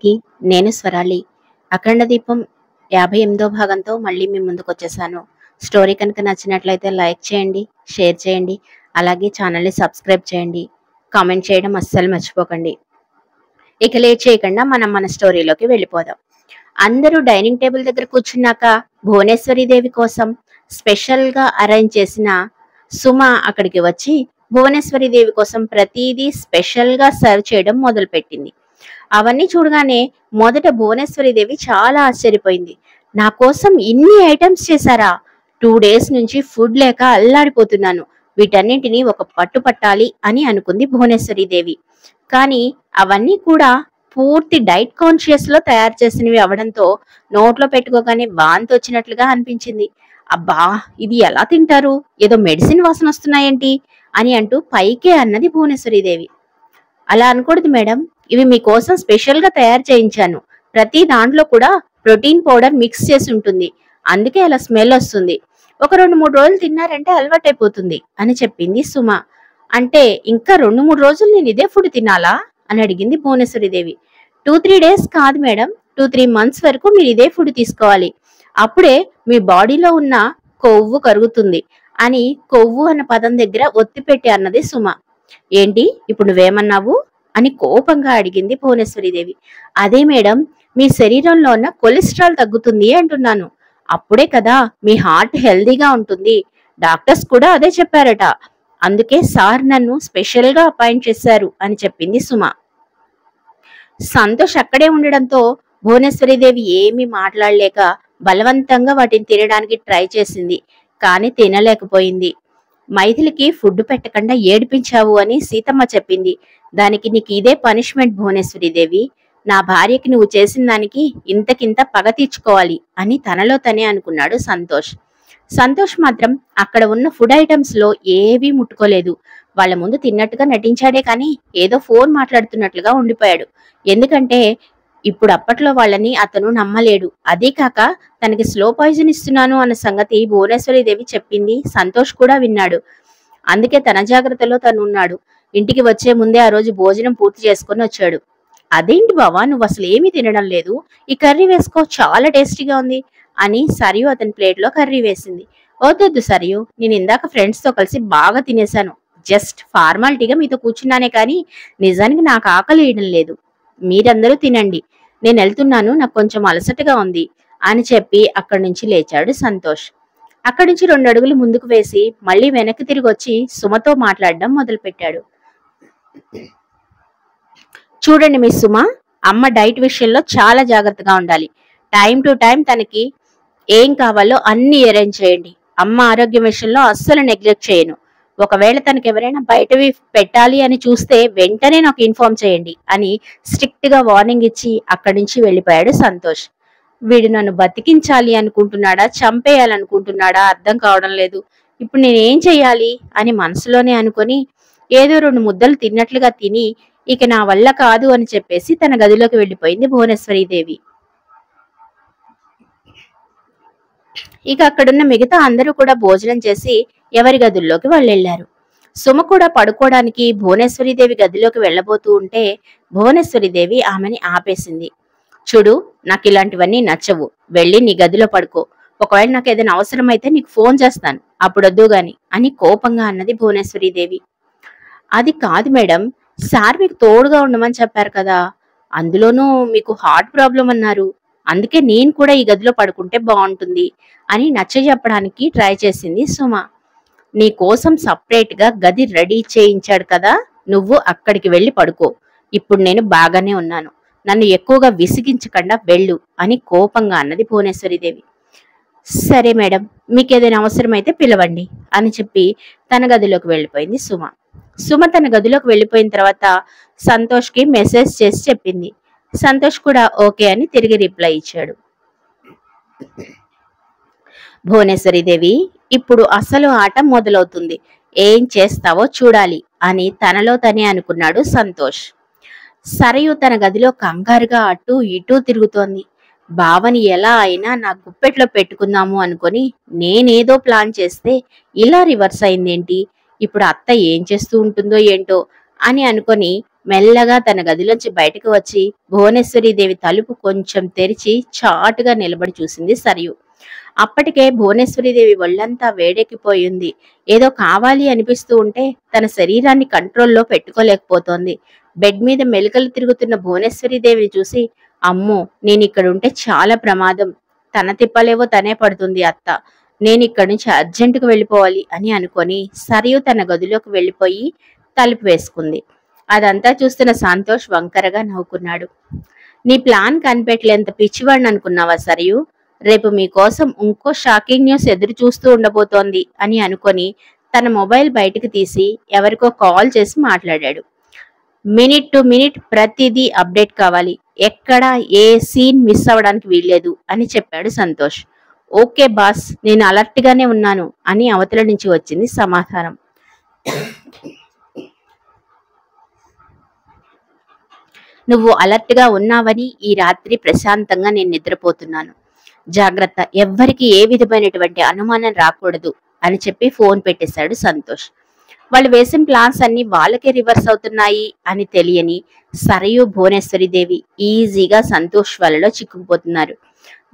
అందరికీ నేను స్వరాలి. అఖండ దీపం 58వ భాగంతో మళ్ళీ మీ ముందుకొచ్చేసాను. స్టోరీ కనుక నచ్చినట్లయితే లైక్ చేయండి, షేర్ చేయండి, అలాగే ఛానల్ని సబ్స్క్రైబ్ చేయండి. కామెంట్ చేయడం అస్సలు మర్చిపోకండి. ఇక లేట్ చేయకుండా మనం మన స్టోరీలోకి వెళ్ళిపోదాం. అందరూ డైనింగ్ టేబుల్ దగ్గర కూర్చున్నాక భువనేశ్వరి దేవి కోసం స్పెషల్గా అరేంజ్ చేసిన సుమ అక్కడికి వచ్చి భువనేశ్వరి దేవి కోసం ప్రతిదీ స్పెషల్గా సర్వ్ చేయడం మొదలుపెట్టింది. అవన్నీ చూడగానే మొదట భువనేశ్వరి దేవి చాలా ఆశ్చర్యపోయింది. నా కోసం ఇన్ని ఐటమ్స్ చేశారా? 2 days నుంచి ఫుడ్ లేక అల్లాడిపోతున్నాను. వీటన్నింటినీ ఒక పట్టు పట్టాలి అని అనుకుంది భువనేశ్వరి దేవి. కానీ అవన్నీ కూడా పూర్తి డైట్ కాన్షియస్ లో తయారు చేసినవి అవడంతో నోట్లో పెట్టుకోగానే వాంతి వచ్చినట్లుగా అనిపించింది. అబ్బా, ఇది ఎలా తింటారు? ఏదో మెడిసిన్ వాసన వస్తున్నాయేంటి అని అంటూ పైకే అన్నది భువనేశ్వరి దేవి. అలా అనకూడదు మేడం, ఇవి మీకోసం స్పెషల్ గా తయారు చేయించాను. ప్రతి దాంట్లో కూడా ప్రోటీన్ పౌడర్ మిక్స్ చేసి ఉంటుంది, అందుకే అలా స్మెల్ వస్తుంది. ఒక 2-3 రోజులు తిన్నారంటే అలవాటైపోతుంది అని చెప్పింది సుమ. అంటే ఇంకా 2-3 రోజులు నేను ఇదే ఫుడ్ తినాలా అని అడిగింది భువనేశ్వరి దేవి. 2-3 days కాదు మేడం, 2-3 months వరకు మీరు ఇదే ఫుడ్ తీసుకోవాలి. అప్పుడే మీ బాడీలో ఉన్న కొవ్వు కరుగుతుంది అని కొవ్వు అన్న పదం దగ్గర ఒత్తి పెట్టి అన్నది సుమ. ఏంటి ఇప్పుడు నువ్వేమన్నావు అని కోపంగా అడిగింది భువనేశ్వరి దేవి. అదే మేడం, మీ శరీరంలో ఉన్న కొలెస్ట్రాల్ తగ్గుతుంది అంటున్నాను. అప్పుడే కదా మీ హార్ట్ హెల్దీగా ఉంటుంది. డాక్టర్స్ కూడా అదే చెప్పారట. అందుకే సార్ నన్ను స్పెషల్ గా అపాయింట్ చేశారు అని చెప్పింది సుమ. సంతోష్ అక్కడే ఉండడంతో భువనేశ్వరి దేవి ఏమీ మాట్లాడలేక బలవంతంగా వాటిని తినడానికి ట్రై చేసింది, కానీ తినలేకపోయింది. మైథిలికి ఫుడ్ పెట్టకుండా ఏడిపించావు అని సీతమ్మ చెప్పింది. దానికి నీకు ఇదే పనిష్మెంట్ భువనేశ్వరి దేవి. నా భార్యకి నువ్వు చేసిన దానికి ఇంతకింత పగ తీర్చుకోవాలి అని తనలో తనే అనుకున్నాడు సంతోష్. సంతోష్ మాత్రం అక్కడ ఉన్న ఫుడ్ ఐటమ్స్ లో ఏవీ ముట్టుకోలేదు. వాళ్ళ ముందు తిన్నట్టుగా నటించాడే కానీ ఏదో ఫోన్ మాట్లాడుతున్నట్లుగా ఉండిపోయాడు. ఎందుకంటే ఇప్పుడు అప్పట్లో వాళ్ళని అతను నమ్మలేడు. అదే కాక తనకి స్లో పాయిజన్ ఇస్తున్నాను అన్న సంగతి భువనేశ్వరి దేవి చెప్పింది. సంతోష్ కూడా విన్నాడు. అందుకే తన జాగ్రత్తలో తను ఉన్నాడు. ఇంటికి వచ్చే ముందే ఆ రోజు భోజనం పూర్తి చేసుకుని వచ్చాడు. అదేంటి బావా, నువ్వు అసలు ఏమీ తినడం లేదు, ఈ కర్రీ వేసుకో, చాలా టేస్టీగా ఉంది అని సరియు అతని ప్లేట్లో కర్రీ వేసింది. వద్దొద్దు సరియు, నేను ఇందాక ఫ్రెండ్స్ తో కలిసి బాగా తినేశాను. జస్ట్ ఫార్మాలిటీగా మీతో కూర్చున్నానే కానీ నిజానికి నాకు ఆకలి వేయడం లేదు. మీరందరూ తినండి, నేను వెళ్తున్నాను, నాకు కొంచెం అలసటగా ఉంది అని చెప్పి అక్కడి నుంచి లేచాడు సంతోష్. అక్కడి నుంచి 2 అడుగులు ముందుకు వేసి మళ్ళీ వెనక్కి తిరిగి వచ్చి సుమతో మాట్లాడడం మొదలుపెట్టాడు. చూడండి మిస్ సుమ, అమ్మ డైట్ విషయంలో చాలా జాగ్రత్తగా ఉండాలి. టైం టు టైం తనకి ఏం కావాలో అన్ని అరేంజ్ చేయండి. అమ్మ ఆరోగ్యం విషయంలో అస్సలు నెగ్లెక్ట్ చేయను. ఒకవేళ తనకి ఎవరైనా బయటవి పెట్టాలి అని చూస్తే వెంటనే నాకు ఇన్ఫార్మ్ చేయండి అని స్ట్రిక్ట్ గా వార్నింగ్ ఇచ్చి అక్కడి నుంచి వెళ్ళిపోయాడు సంతోష్. వీడు నన్ను బతికించాలి అనుకుంటున్నాడా, చంపేయాలనుకుంటున్నాడా అర్థం కావడం లేదు. ఇప్పుడు నేనేం చెయ్యాలి అని మనసులోనే అనుకొని ఏదో 2 ముద్దలు తిన్నట్లుగా తిని ఇక నా వల్ల కాదు అని చెప్పేసి తన గదిలోకి వెళ్ళిపోయింది భువనేశ్వరి దేవి. ఇక అక్కడున్న మిగతా అందరూ కూడా భోజనం చేసి ఎవరి గదుల్లోకి వాళ్ళు వెళ్లారు. సుమ కూడా పడుకోవడానికి భువనేశ్వరి దేవి గదిలోకి వెళ్ళబోతూ ఉంటే భువనేశ్వరి దేవి ఆమెని ఆపేసింది. చూడు, నాకు ఇలాంటివన్నీ నచ్చవు, వెళ్ళి నీ గదిలో పడుకో. ఒకవేళ నాకు ఏదైనా అవసరమైతే నీకు ఫోన్ చేస్తాను, అప్పుడొద్దు గాని అని కోపంగా అన్నది భువనేశ్వరి దేవి. అది కాదు మేడం, సార్ మీకు తోడుగా ఉండమని చెప్పారు కదా, అందులోనూ మీకు హార్ట్ ప్రాబ్లం అన్నారు. అందుకే నేను కూడా ఈ గదిలో పడుకుంటే బాగుంటుంది అని నచ్చ చెప్పడానికి ట్రై చేసింది సుమ. నీ కోసం సపరేట్ గా గది రెడీ చేయించాడు కదా, నువ్వు అక్కడికి వెళ్ళి పడుకో. ఇప్పుడు నేను బాగానే ఉన్నాను, నన్ను ఎక్కువగా విసిగించకుండా వెళ్ళు అని కోపంగా అన్నది భువనేశ్వరి దేవి. సరే మేడం, మీకేదైనా అవసరమైతే పిలవండి అని చెప్పి తన గదిలోకి వెళ్ళిపోయింది సుమ. సుమ తన గదిలోకి వెళ్ళిపోయిన తర్వాత సంతోష్కి మెసేజ్ చేసి చెప్పింది. సంతోష్ కూడా ఓకే అని తిరిగి రిప్లై ఇచ్చాడు. భువనేశ్వరి దేవి, ఇప్పుడు అసలు ఆట మొదలవుతుంది, ఏం చేస్తావో చూడాలి అని తనలో తనే అనుకున్నాడు సంతోష్. సరయు తన గదిలో కంగారుగా అటు ఇటూ తిరుగుతోంది. బావని ఎలా అయినా నా గుప్పెట్లో పెట్టుకుందాము అనుకొని నేనేదో ప్లాన్ చేస్తే ఇలా రివర్స్ అయిందేంటి? ఇప్పుడు అత్త ఏం చేస్తూ ఉంటుందో ఏంటో అని అనుకొని మెల్లగా తన గదిలోంచి బయటకు వచ్చి భువనేశ్వరీదేవి తలుపు కొంచెం తెరిచి చాటుగా నిలబడి చూసింది సరియు. అప్పటికే భువనేశ్వరీదేవి ఒళ్ళంతా వేడెక్కిపోయింది. ఏదో కావాలి అనిపిస్తూ ఉంటే తన శరీరాన్ని కంట్రోల్లో పెట్టుకోలేకపోతోంది. బెడ్ మీద మెలికలు తిరుగుతున్న భువనేశ్వరీదేవిని చూసి, అమ్మో, నేనిక్కడుంటే చాలా ప్రమాదం. తన తిప్పలేవో తనే పడుతుంది అత్త. నేనిక్కడి నుంచి అర్జెంటుగా వెళ్ళిపోవాలి అని అనుకొని సరియు తన గదిలోకి వెళ్ళిపోయి తలుపు వేసుకుంది. అదంతా చూస్తున్న సంతోష్ వంకరగా నవ్వుకున్నాడు. నీ ప్లాన్ కనిపెట్టలేంత పిచ్చివాడిని అనుకున్నావా సరియు? రేపు మీకోసం ఇంకో షాకింగ్ న్యూస్ ఎదురు చూస్తూ ఉండబోతోంది అని అనుకొని తన మొబైల్ బయటకు తీసి ఎవరికో కాల్ చేసి మాట్లాడాడు. మినిట్ టు మినిట్ ప్రతిదీ అప్డేట్ కావాలి, ఎక్కడా ఏ సీన్ మిస్ అవ్వడానికి వీల్లేదు అని చెప్పాడు సంతోష్. ఓకే బాస్, నేను అలర్ట్ గానే ఉన్నాను అని అవతల నుంచి వచ్చింది సమాధానం. నువ్వు అలర్ట్ గా ఉన్నావని ఈ రాత్రి ప్రశాంతంగా నేను నిద్రపోతున్నాను. జాగ్రత్త, ఎవ్వరికి ఏ విధమైనటువంటి అనుమానం రాకూడదు అని చెప్పి ఫోన్ పెట్టేశాడు సంతోష్. వాళ్ళు వేసిన ప్లాన్స్ అన్ని వాళ్ళకే రివర్స్ అవుతున్నాయి అని తెలియని సరియు భువనేశ్వరీదేవి ఈజీగా సంతోష్ వాళ్ళలో చిక్కుకుపోతున్నారు.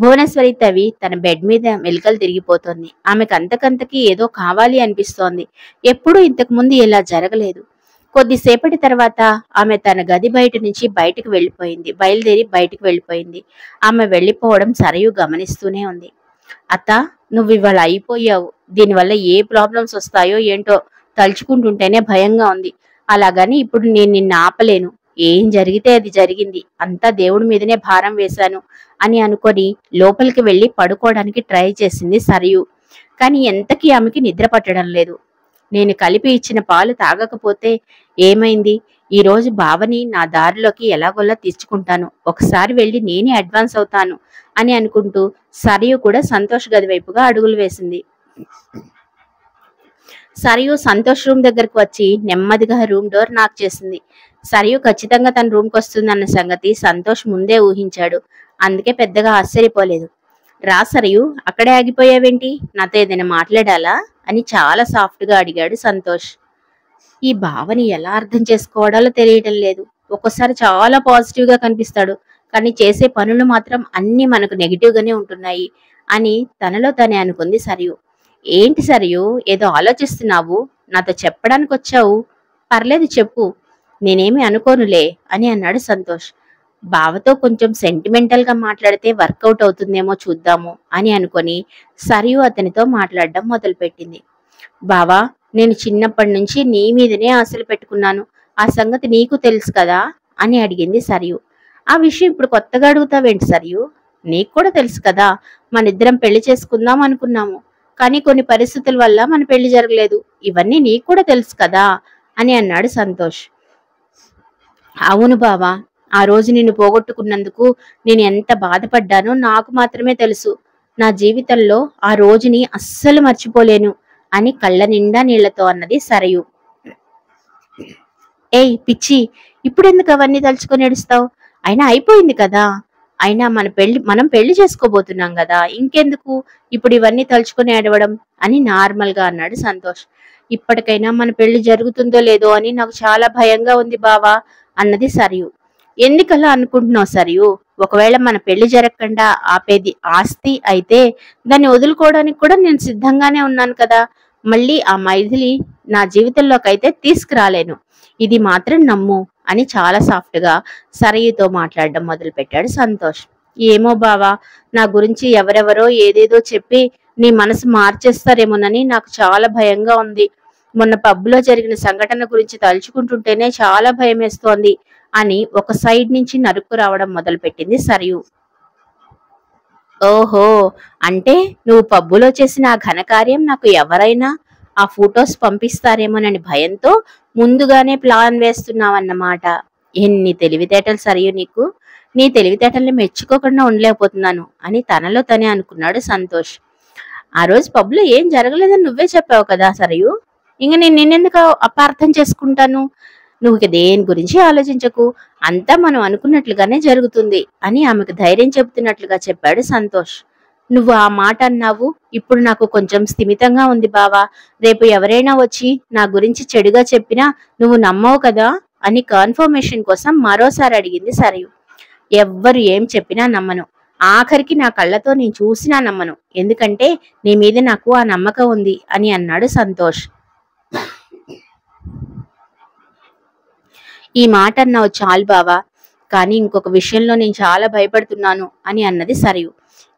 భువనేశ్వరీదేవి తన బెడ్ మీద మెలికలు తిరిగిపోతోంది. ఆమెకు అంతకంతకీ ఏదో కావాలి అనిపిస్తోంది. ఎప్పుడూ ఇంతకు ముందు ఇలా జరగలేదు. కొద్దిసేపటి తర్వాత ఆమె తన గది బయట నుంచి బయలుదేరి బయటికి వెళ్ళిపోయింది. ఆమె వెళ్ళిపోవడం సరియు గమనిస్తూనే ఉంది. అత్త, నువ్వు ఇవాళ అయిపోయావు. దీనివల్ల ఏ ప్రాబ్లమ్స్ వస్తాయో ఏంటో తలుచుకుంటుంటేనే భయంగా ఉంది. అలాగని ఇప్పుడు నేను నిన్ను ఆపలేను. ఏం జరిగితే అది జరిగింది. అంతా దేవుడి మీదనే భారం వేశాను అని అనుకొని లోపలికి వెళ్ళి పడుకోవడానికి ట్రై చేసింది సరియు. కానీ ఎంతకీ ఆమెకి నిద్ర పట్టడం లేదు. నేను కలిపి ఇచ్చిన పాలు తాగకపోతే ఏమైంది? ఈ రోజు బావని నా దారిలోకి ఎలాగోలా తీర్చుకుంటాను. ఒకసారి వెళ్ళి నేనే అడ్వాన్స్ అవుతాను అని అనుకుంటూ సరియు కూడా సంతోష్ గది వైపుగా అడుగులు వేసింది. సరియు సంతోష్ రూమ్ దగ్గరకు వచ్చి నెమ్మదిగా రూమ్ డోర్ నాక్ చేసింది. సరియు ఖచ్చితంగా తన రూమ్కి వస్తుందన్న సంగతి సంతోష్ ముందే ఊహించాడు. అందుకే పెద్దగా ఆశ్చర్యపోలేదు. రా సరియు, అక్కడే ఆగిపోయావేంటి? నాతో ఏదైనా మాట్లాడాలా అని చాలా సాఫ్ట్గా అడిగాడు సంతోష్. ఈ భావని ఎలా అర్థం చేసుకోవడాలో తెలియటం లేదు. ఒక్కోసారి చాలా పాజిటివ్గా కనిపిస్తాడు, కానీ చేసే పనులు మాత్రం అన్ని మనకు నెగిటివ్గానే ఉంటున్నాయి అని తనలో తనే అనుకుంది సరియు. ఏంటి సరియు, ఏదో ఆలోచిస్తున్నావు? నాతో చెప్పడానికి వచ్చావు. పర్లేదు చెప్పు, నేనేమి అనుకోనులే అని అన్నాడు సంతోష్. బావతో కొంచెం సెంటిమెంటల్గా మాట్లాడితే వర్కౌట్ అవుతుందేమో చూద్దాము అని అనుకొని సరియు అతనితో మాట్లాడడం మొదలుపెట్టింది. బావా, నేను చిన్నప్పటి నుంచి నీ మీదనే ఆశలు పెట్టుకున్నాను. ఆ సంగతి నీకు తెలుసు కదా అని అడిగింది సరియు. ఆ విషయం ఇప్పుడు కొత్తగా అడుగుతావేంటి సరియు? నీకు కూడా తెలుసు కదా, మనిద్దరం పెళ్లి చేసుకుందాం అనుకున్నాము. కానీ కొన్ని పరిస్థితుల వల్ల మన పెళ్లి జరగలేదు. ఇవన్నీ నీకు కూడా తెలుసు కదా అని అన్నాడు సంతోష్. అవును బావా, ఆ రోజు నిన్ను పోగొట్టుకున్నందుకు నేను ఎంత బాధపడ్డానో నాకు మాత్రమే తెలుసు. నా జీవితంలో ఆ రోజుని అస్సలు మర్చిపోలేను అని కళ్ళ నిండా నీళ్లతో అన్నది సరియు. ఏయ్ పిచ్చి, ఇప్పుడెందుకు అవన్నీ తలుచుకొని ఏడుస్తావు? అయినా అయిపోయింది కదా. అయినా మనం పెళ్లి చేసుకోబోతున్నాం కదా, ఇంకెందుకు ఇప్పుడు ఇవన్నీ తలుచుకొని ఏడవడం అని నార్మల్గా అన్నాడు సంతోష్. ఇప్పటికైనా మన పెళ్లి జరుగుతుందో లేదో అని నాకు చాలా భయంగా ఉంది బావా అన్నది సరియు. ఎందుకలా అనుకుంటున్నావు సరియు? ఒకవేళ మన పెళ్లి జరగకుండా ఆపేది ఆస్తి అయితే దాన్ని వదులుకోవడానికి కూడా నేను సిద్ధంగానే ఉన్నాను కదా. మళ్ళీ ఆ మైథిలి నా జీవితంలోకి అయితే తీసుకురాలేను. ఇది మాత్రం నమ్ము అని చాలా సాఫ్ట్గా సరయుతో మాట్లాడడం మొదలుపెట్టాడు సంతోష్. ఏమో బావా, నా గురించి ఎవరెవరో ఏదేదో చెప్పి నీ మనసు మార్చేస్తారేమోనని నాకు చాలా భయంగా ఉంది. మొన్న పబ్లో జరిగిన సంఘటన గురించి తలుచుకుంటుంటేనే చాలా భయం వేస్తోంది అని ఒక సైడ్ నుంచి నరుక్కు రావడం మొదలుపెట్టింది సరియు. ఓహో, అంటే నువ్వు పబ్బులో చేసిన ఆ ఘనకార్యం నాకు ఎవరైనా ఆ ఫొటోస్ పంపిస్తారేమోనని భయంతో ముందుగానే ప్లాన్ వేస్తున్నావన్నమాట. ఎన్ని తెలివితేటలు సరియు నీకు. నీ తెలివితేటల్ని మెచ్చుకోకుండా ఉండలేకపోతున్నాను అని తనలో తనే అనుకున్నాడు సంతోష్. ఆ రోజు పబ్లో ఏం జరగలేదని నువ్వే చెప్పావు కదా సరియు. ఇంక నేను నిన్నెందుకు అపార్థం చేసుకుంటాను? నువ్వు ఇక దేని గురించి ఆలోచించకు, అంతా మనం అనుకున్నట్లుగానే జరుగుతుంది అని ఆమెకు ధైర్యం చెబుతున్నట్లుగా చెప్పాడు సంతోష్. నువ్వు ఆ మాట అన్నావు, ఇప్పుడు నాకు కొంచెం స్థిమితంగా ఉంది బావా. రేపు ఎవరైనా వచ్చి నా గురించి చెడుగా చెప్పినా నువ్వు నమ్మవు కదా అని కన్ఫర్మేషన్ కోసం మరోసారి అడిగింది సరియు. ఎవ్వరు ఏం చెప్పినా నమ్మను. ఆఖరికి నా కళ్ళతో నేను చూసినా నమ్మను. ఎందుకంటే నీ మీద నాకు ఆ నమ్మకం ఉంది అని అన్నాడు సంతోష్. ఈ మాట అన్నావు చాలు బావా, కానీ ఇంకొక విషయంలో నేను చాలా భయపడుతున్నాను అని అన్నది సరియు.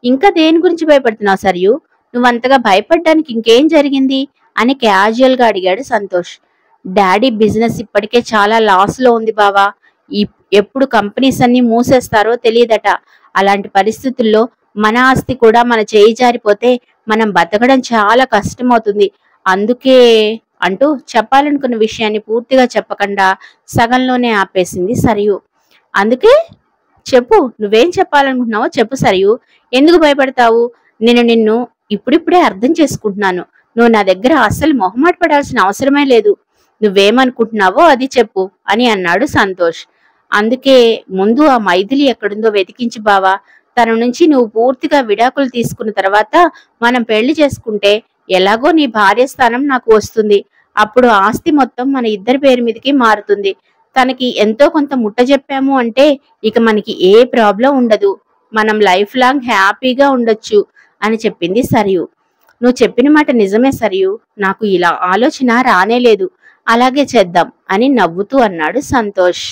ఇంకా దేని గురించి భయపడుతున్నావు సరియు? నువ్వంతగా భయపడ్డానికి ఇంకేం జరిగింది అని క్యాజువల్ గా అడిగాడు సంతోష్. డాడీ బిజినెస్ ఇప్పటికే చాలా లాస్ లో ఉంది బావా. ఎప్పుడు కంపెనీస్ అన్ని మూసేస్తారో తెలియదట. అలాంటి పరిస్థితుల్లో మన ఆస్తి కూడా మన చేయి జారిపోతే మనం బతకడం చాలా కష్టమవుతుంది. అందుకే అంటూ చెప్పాలనుకున్న విషయాన్ని పూర్తిగా చెప్పకుండా సగంలోనే ఆపేసింది సరియు. అందుకే చెప్పు, నువ్వేం చెప్పాలనుకుంటున్నావో చెప్పు సరియు. ఎందుకు భయపడతావు? నేను నిన్ను ఇప్పుడిప్పుడే అర్థం చేసుకుంటున్నాను. నువ్వు నా దగ్గర అస్సలు మొహమాట పడాల్సిన అవసరమే లేదు. నువ్వేమనుకుంటున్నావో అది చెప్పు అని అన్నాడు సంతోష్. అందుకే ముందు ఆ మైథిలి ఎక్కడుందో వెతికించి బావా. తన నుంచి నువ్వు పూర్తిగా విడాకులు తీసుకున్న తర్వాత మనం పెళ్లి చేసుకుంటే ఎలాగో నీ భార్య స్థానం నాకు వస్తుంది. అప్పుడు ఆస్తి మొత్తం మన ఇద్దరి పేరు మీదకి మారుతుంది. తనకి ఎంతో కొంత ముట్ట చెప్పాము అంటే ఇక మనకి ఏ ప్రాబ్లం ఉండదు. మనం లైఫ్ లాంగ్ హ్యాపీగా ఉండొచ్చు అని చెప్పింది సరియు. నువ్వు చెప్పిన మాట నిజమే సరియు. నాకు ఇలా ఆలోచన రానేలేదు. అలాగే చేద్దాం అని నవ్వుతూ అన్నాడు సంతోష్.